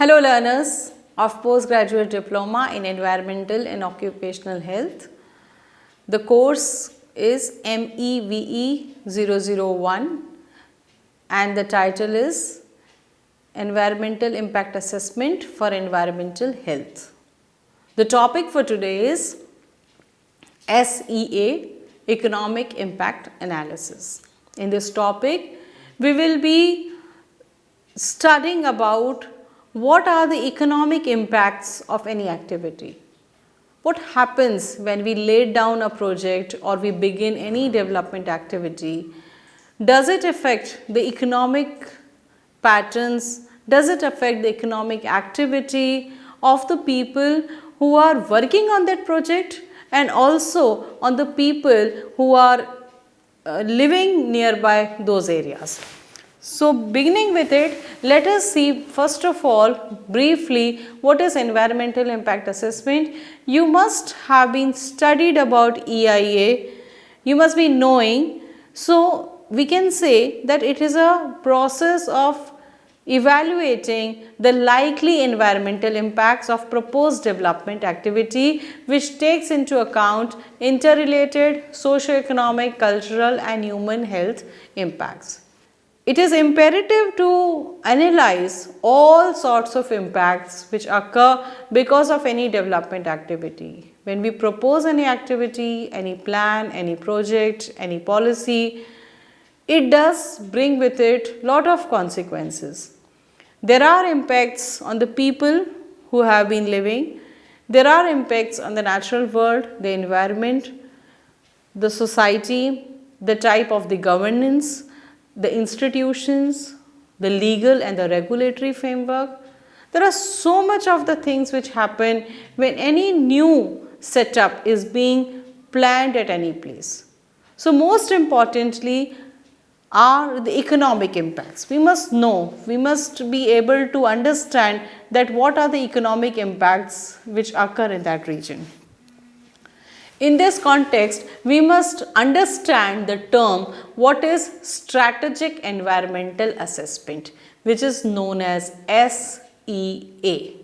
Hello learners of Postgraduate Diploma in Environmental and Occupational Health. The course is MEVE 001 and the title is Environmental Impact Assessment for Environmental Health. The topic for today is SEA, Economic Impact Analysis. In this topic, we will be studying about what are the economic impacts of any activity. What happens when we lay down a project or we begin any development activity? Does it affect the economic patterns? Does it affect the economic activity of the people who are working on that project and also on the people who are living nearby those areas? So, beginning with it, let us see first of all briefly what is environmental impact assessment. You must have been studied about EIA, you must be knowing. So, we can say that it is a process of evaluating the likely environmental impacts of proposed development activity which takes into account interrelated socio-economic, cultural and human health impacts. It is imperative to analyze all sorts of impacts which occur because of any development activity. When we propose any activity, any plan, any project, any policy, it does bring with it lot of consequences. There are impacts on the people who have been living, there are impacts on the natural world, the environment, the society, the type of the governance, the institutions, the legal and the regulatory framework. There are so much of the things which happen when any new setup is being planned at any place. So, most importantly are the economic impacts. We must know, we must be able to understand that what are the economic impacts which occur in that region. In this context, we must understand the term what is strategic environmental assessment, which is known as SEA.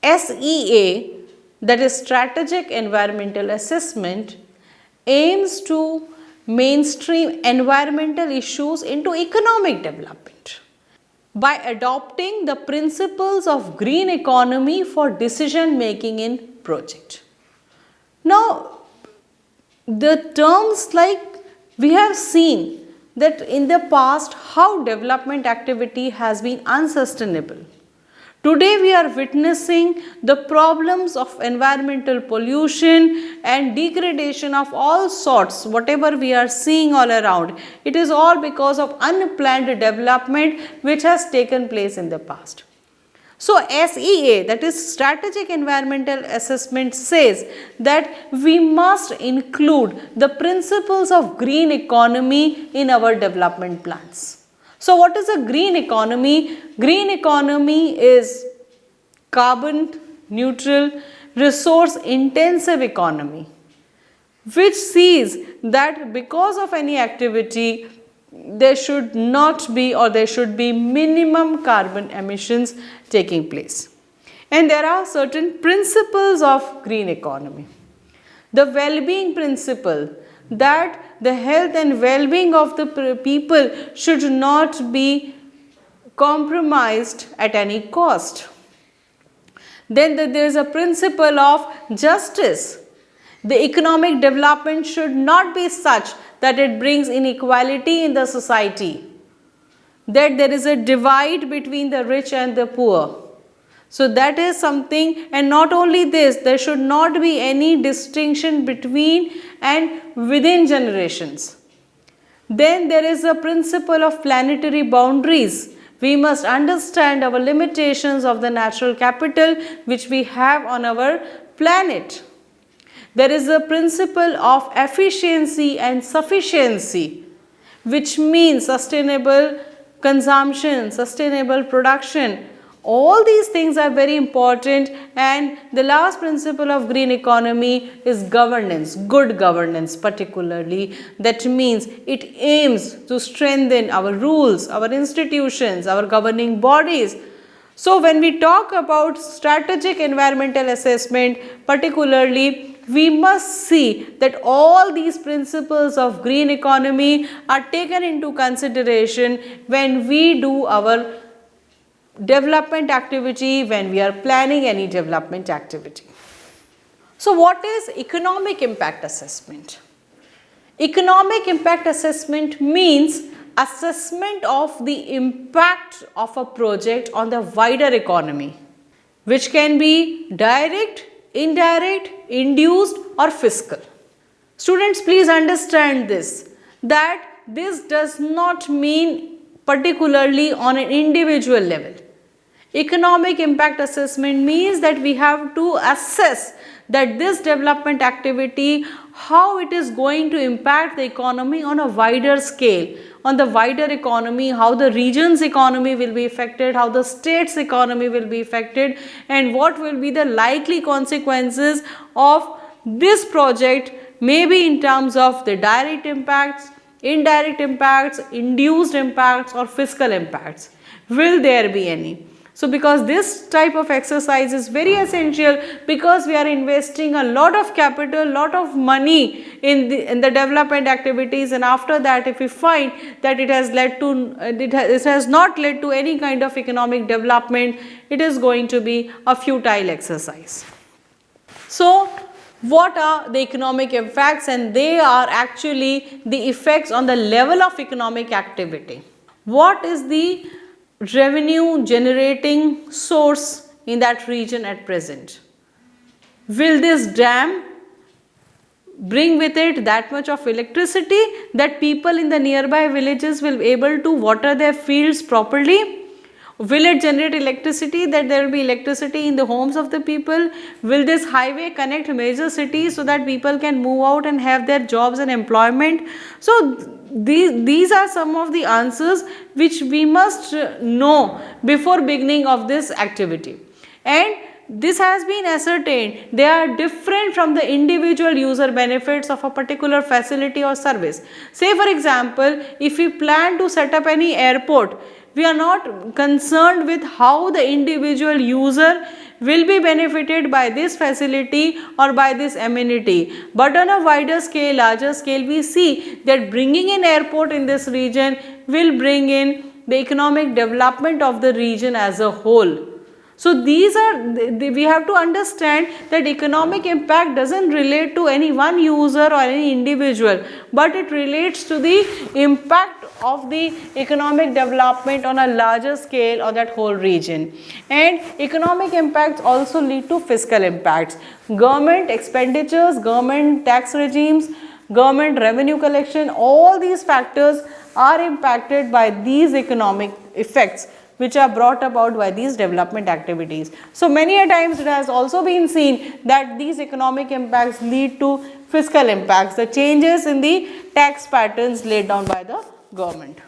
SEA, that is strategic environmental assessment, aims to mainstream environmental issues into economic development by adopting the principles of green economy for decision making in project. Now, the terms like we have seen that in the past how development activity has been unsustainable. Today we are witnessing the problems of environmental pollution and degradation of all sorts, whatever we are seeing all around. It is all because of unplanned development which has taken place in the past. So, SEA, that is strategic environmental assessment, says that we must include the principles of green economy in our development plans. So, what is a green economy? Green economy is carbon neutral, resource intensive economy, which sees that because of any activity there should not be or there should be minimum carbon emissions taking place. And there are certain principles of green economy. The well-being principle, that the health and well-being of the people should not be compromised at any cost. Then there is a principle of justice. The economic development should not be such that it brings inequality in the society, that there is a divide between the rich and the poor. So, that is something, and not only this, there should not be any distinction between and within generations. Then there is a principle of planetary boundaries. We must understand our limitations of the natural capital which we have on our planet. There is a principle of efficiency and sufficiency, which means sustainable consumption, sustainable production. All these things are very important, and the last principle of green economy is governance, good governance particularly. That means it aims to strengthen our rules, our institutions, our governing bodies, So when we talk about strategic environmental assessment, particularly, we must see that all these principles of green economy are taken into consideration when we do our development activity, when we are planning any development activity. So what is economic impact assessment? Economic impact assessment means assessment of the impact of a project on the wider economy, which can be direct, indirect, induced or fiscal. Students, please understand this, that this does not mean particularly on an individual level. Economic impact assessment means that we have to assess that this development activity, how it is going to impact the economy on a wider scale, on the wider economy, how the region's economy will be affected, how the state's economy will be affected, and what will be the likely consequences of this project, maybe in terms of the direct impacts, indirect impacts, induced impacts or fiscal impacts. Will there be any? So because this type of exercise is very essential, because we are investing a lot of capital, lot of money in the development activities, and after that if we find that it has not led to any kind of economic development, it is going to be a futile exercise. So what are the economic effects? And they are actually the effects on the level of economic activity. What is the revenue generating source in that region at present? Will this dam bring with it that much of electricity that people in the nearby villages will be able to water their fields properly? Will it generate electricity that there will be electricity in the homes of the people? Will this highway connect major cities so that people can move out and have their jobs and employment? So these are some of the answers which we must know before beginning of this activity. And this has been ascertained, they are different from the individual user benefits of a particular facility or service. Say for example, if we plan to set up any airport, we are not concerned with how the individual user will be benefited by this facility or by this amenity. But on a wider scale, larger scale, we see that bringing in airport in this region will bring in the economic development of the region as a whole. So these are, we have to understand that economic impact doesn't relate to any one user or any individual, but it relates to the impact of the economic development on a larger scale or that whole region. And economic impacts also lead to fiscal impacts. Government expenditures, government tax regimes, government revenue collection, all these factors are impacted by these economic effects which are brought about by these development activities. So many a times it has also been seen that these economic impacts lead to fiscal impacts, the changes in the tax patterns laid down by the government.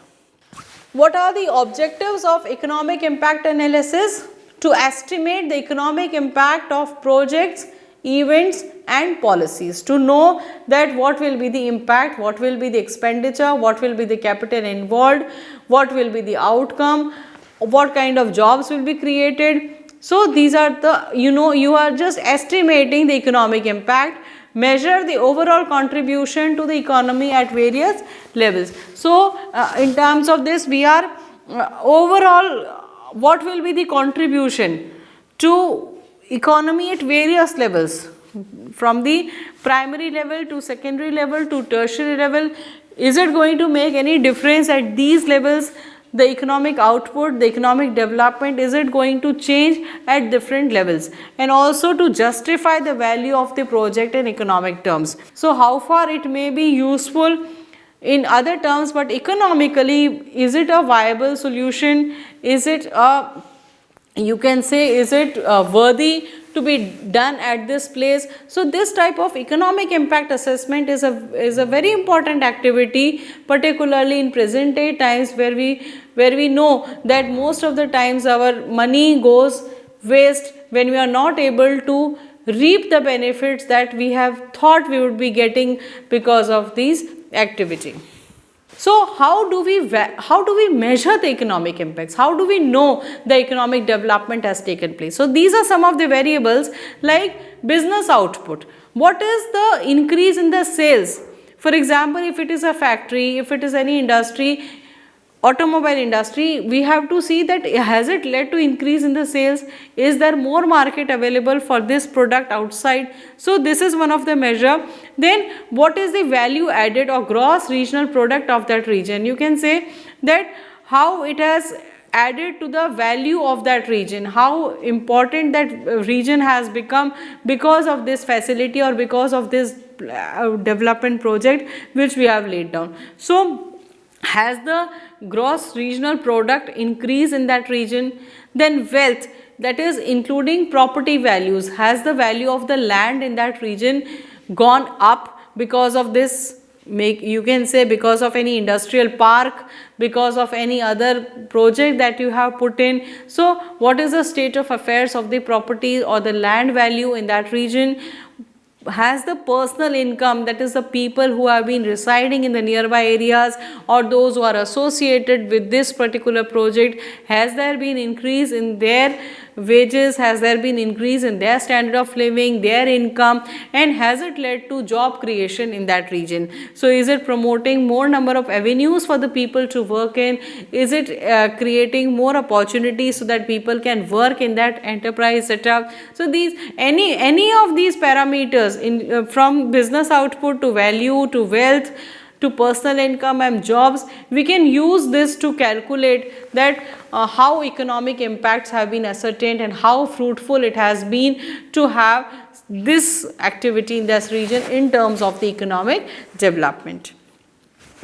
What are the objectives of economic impact analysis? To estimate the economic impact of projects, events and policies, to know that what will be the impact, what will be the expenditure, what will be the capital involved, what will be the outcome, what kind of jobs will be created. So these are the, you are just estimating the economic impact, measure the overall contribution to the economy at various levels. So in terms of this, we are overall, what will be the contribution to economy at various levels, from the primary level to secondary level to tertiary level. Is it going to make any difference at these levels? The economic output, the economic development, is it going to change at different levels? And also to justify the value of the project in economic terms. So how far it may be useful in other terms, but economically, is it a viable solution? Is it a, you can say, is it worthy to be done at this place? So this type of economic impact assessment is a very important activity, particularly in present day times, where we know that most of the times our money goes waste when we are not able to reap the benefits that we have thought we would be getting because of these activity. So how do we measure the economic impacts? How do we know the economic development has taken place? So these are some of the variables like business output. What is the increase in the sales? For example, if it is a factory, if it is any industry, automobile industry, we have to see that has it led to increase in the sales? Is there more market available for this product outside? So this is one of the measure. Then what is the value added or gross regional product of that region? You can say that how it has added to the value of that region, how important that region has become because of this facility or because of this development project which we have laid down. So has the gross regional product increased in that region? Then wealth, that is including property values, has the value of the land in that region gone up because of this? You can say because of any industrial park, because of any other project that you have put in. So what is the state of affairs of the property or the land value in that region? Has the personal income, that is the people who have been residing in the nearby areas or those who are associated with this particular project, has there been increase in their wages, has there been increase in their standard of living, their income, and has it led to job creation in that region? So is it promoting more number of avenues for the people to work in? Is it creating more opportunities so that people can work in that enterprise setup? So these any of these parameters in from business output to value to wealth to personal income and jobs, we can use this to calculate that how economic impacts have been ascertained and how fruitful it has been to have this activity in this region in terms of the economic development.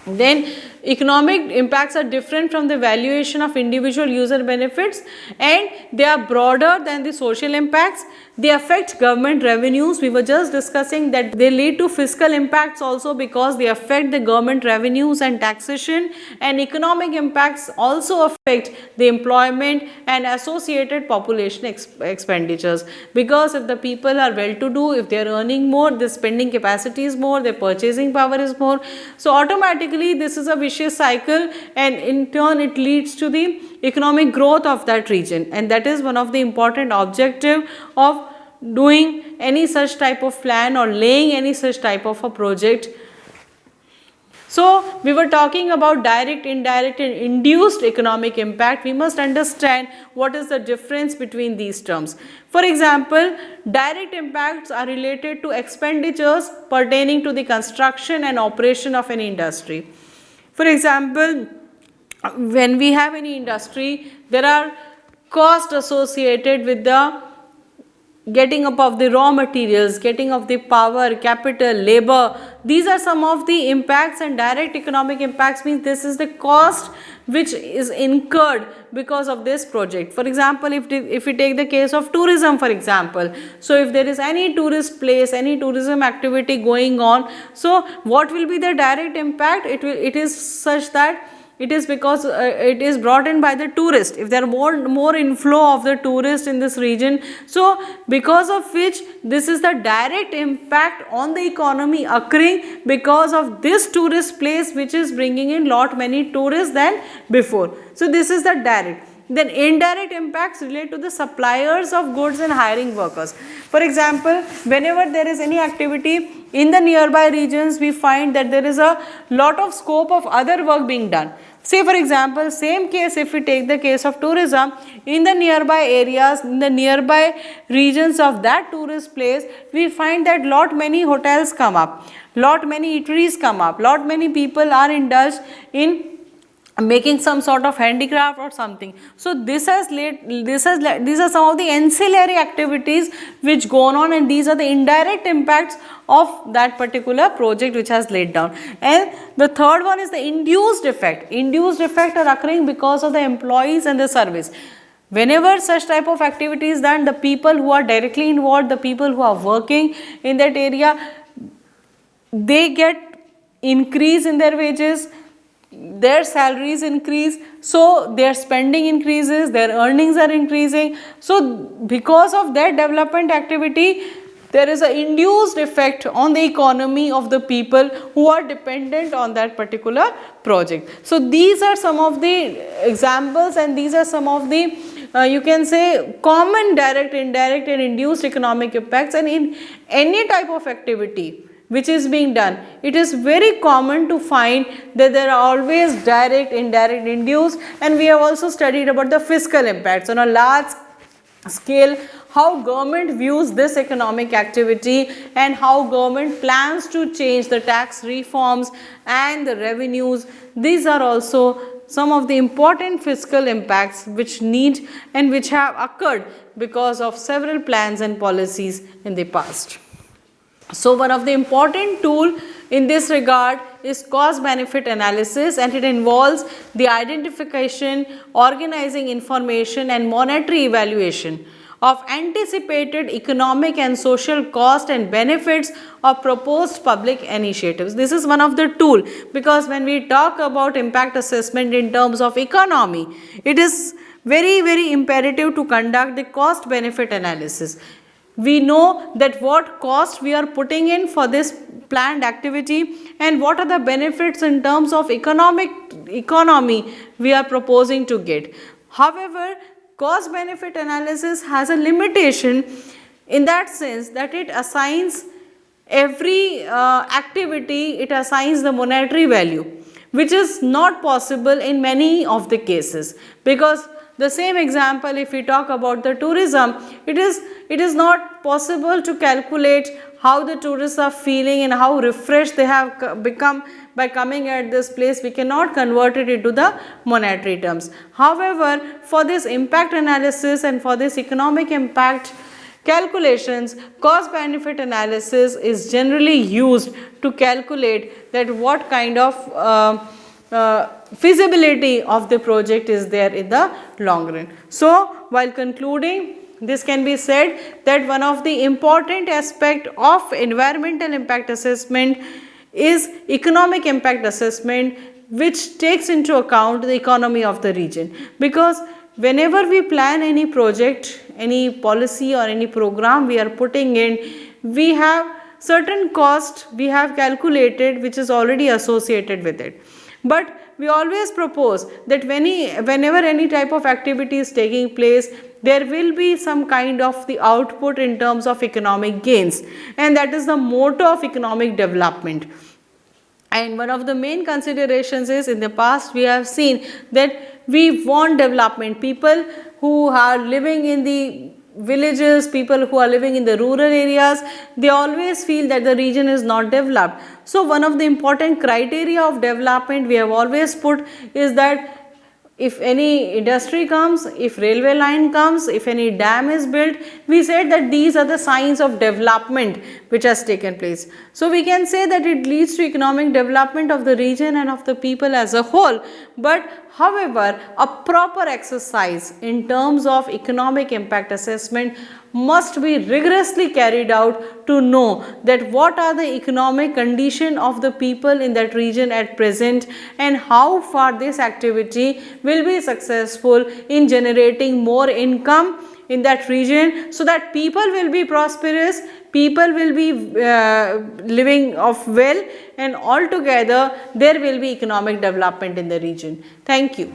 Then economic impacts are different from the valuation of individual user benefits, and they are broader than the social impacts. They affect government revenues. We were just discussing that they lead to fiscal impacts also because they affect the government revenues and taxation, and economic impacts also affect the employment and associated population expenditures, because if the people are well to do, if they are earning more, the spending capacity is more, their purchasing power is more. So automatically this is a vicious cycle, and in turn it leads to the economic growth of that region, and that is one of the important objective of doing any such type of plan or laying any such type of a project. So we were talking about direct, indirect and induced economic impact. We must understand what is the difference between these terms. For example, direct impacts are related to expenditures pertaining to the construction and operation of an industry. For example, when we have any industry, there are costs associated with the getting up of the raw materials, getting of the power, capital, labor. These are some of the impacts, and direct economic impacts means this is the cost which is incurred because of this project. For example, if we take the case of tourism, for example, so if there is any tourist place, any tourism activity going on, so what will be the direct impact? It is such that it is because it is brought in by the tourist. If there are more inflow of the tourist in this region, so because of which this is the direct impact on the economy occurring because of this tourist place which is bringing in lot many tourists than before. So this is the direct. Then indirect impacts relate to the suppliers of goods and hiring workers. For example, whenever there is any activity in the nearby regions, we find that there is a lot of scope of other work being done. Say for example, same case if we take the case of tourism, in the nearby areas, in the nearby regions of that tourist place, we find that lot many hotels come up, lot many eateries come up, lot many people are indulged in making some sort of handicraft or something. So these are some of the ancillary activities which go on, and these are the indirect impacts of that particular project which has laid down. And the third one is the induced effect. Induced effect are occurring because of the employees and the service. Whenever such type of activity is done, the people who are directly involved, the people who are working in that area, they get increase in their wages, their salaries increase, so their spending increases, their earnings are increasing. So because of their development activity, there is an induced effect on the economy of the people who are dependent on that particular project. So these are some of the examples, and these are some of the you can say common direct, indirect and induced economic impacts. And in any type of activity which is being done, it is very common to find that there are always direct, indirect, induced. And we have also studied about the fiscal impacts on a large scale, how government views this economic activity and how government plans to change the tax reforms and the revenues. These are also some of the important fiscal impacts which need and which have occurred because of several plans and policies in the past. So one of the important tool in this regard is cost benefit analysis, and it involves the identification, organizing information and monetary evaluation of anticipated economic and social cost and benefits of proposed public initiatives. This is one of the tool, because when we talk about impact assessment in terms of economy, it is very imperative to conduct the cost benefit analysis. We know that what cost we are putting in for this planned activity and what are the benefits in terms of economy we are proposing to get. However, cost benefit analysis has a limitation in that sense that it assigns every activity, it assigns the monetary value, which is not possible in many of the cases. Because the same example, if we talk about the tourism, it is not possible to calculate how the tourists are feeling and how refreshed they have become by coming at this place. We cannot convert it into the monetary terms. However, for this impact analysis and for this economic impact calculations, cost benefit analysis is generally used to calculate that what kind of feasibility of the project is there in the long run. So while concluding, this can be said that one of the important aspect of environmental impact assessment is economic impact assessment, which takes into account the economy of the region. Because whenever we plan any project, any policy or any program we are putting in, we have certain cost we have calculated which is already associated with it. But we always propose that whenever any type of activity is taking place, there will be some kind of the output in terms of economic gains, and that is the motto of economic development. And one of the main considerations is, in the past we have seen that we want development. People who are living in the villages, people who are living in the rural areas, they always feel that the region is not developed. So one of the important criteria of development we have always put is that if any industry comes, if railway line comes, if any dam is built, we said that these are the signs of development which has taken place. So we can say that it leads to economic development of the region and of the people as a whole. But however, a proper exercise in terms of economic impact assessment must be rigorously carried out to know that what are the economic condition of the people in that region at present and how far this activity will be successful in generating more income in that region, so that people will be prosperous, people will be living of well, and altogether there will be economic development in the region. Thank you.